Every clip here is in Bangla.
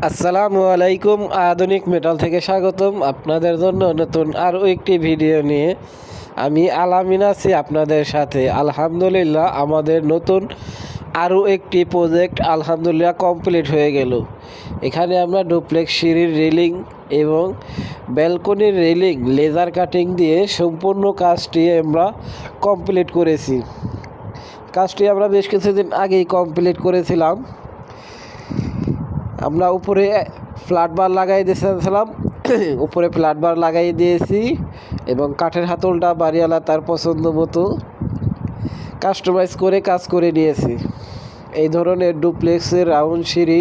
আসসালামু আলাইকুম। আধুনিক মেটাল থেকে স্বাগতম আপনাদের জন্য নতুন আরও একটি ভিডিও নিয়ে আমি আলামিন আছি আপনাদের সাথে। আলহামদুলিল্লাহ আমাদের নতুন আরও একটি প্রজেক্ট আলহামদুলিল্লাহ কমপ্লিট হয়ে গেল। এখানে আমরা ডুপ্লেক্স সিঁড়ির রেলিং এবং ব্যালকনির রেলিং লেজার কাটিং দিয়ে সম্পূর্ণ কাজটি আমরা কমপ্লিট করেছি। কাজটি আমরা বেশ কিছুদিন আগেই কমপ্লিট করেছিলাম। আমরা উপরে ফ্ল্যাট বার লাগাই দিয়েছিলাম উপরে ফ্ল্যাট বার লাগাই দিয়েছি এবং কাঠের হাতলটা বাড়িওয়ালা তার পছন্দ মতো কাস্টমাইজ করে কাজ করে নিয়েছি। এই ধরনের ডুপ্লেক্সের রাউন্ড সিঁড়ি,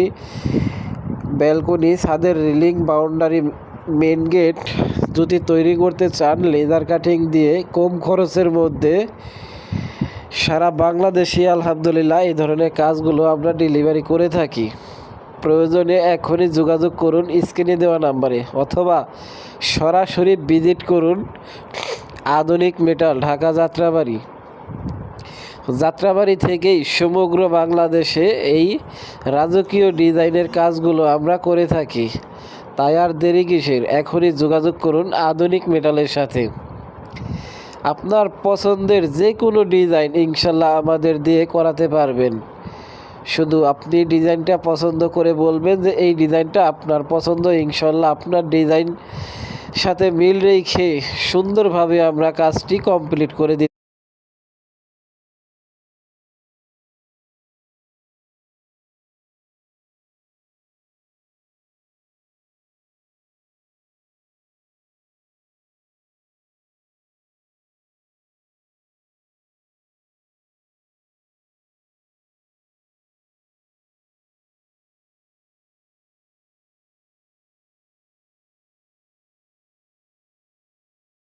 ব্যালকনি, ছাদের রেলিং, বাউন্ডারি, মেন গেট যদি তৈরি করতে চান লেজার কাটিং দিয়ে কম খরচের মধ্যে সারা বাংলাদেশে আলহামদুলিল্লাহ এই ধরনের কাজগুলো আমরা ডেলিভারি করে থাকি। প্রয়োজনে এখনই যোগাযোগ করুন স্ক্রিনে দেওয়া নাম্বারে, অথবা সরাসরি ভিজিট করুন আধুনিক মেটাল, ঢাকা যাত্রাবাড়ি থেকেই সমগ্র বাংলাদেশে এই রাজকীয় ডিজাইনের কাজগুলো আমরা করে থাকি। তাই আর দেরি কিসের, এখনই যোগাযোগ করুন আধুনিক মেটালের সাথে। আপনার পছন্দের যে কোনো ডিজাইন ইনশাল্লাহ আমাদের দিয়ে করাতে পারবেন। শুধু আপনি ডিজাইনটা পছন্দ করে বলবেন যে এই ডিজাইনটা আপনার পছন্দ, ইনশাল্লাহ আপনার ডিজাইন সাথে মিল রেখে সুন্দরভাবে আমরা কাজটি কমপ্লিট করে দিই।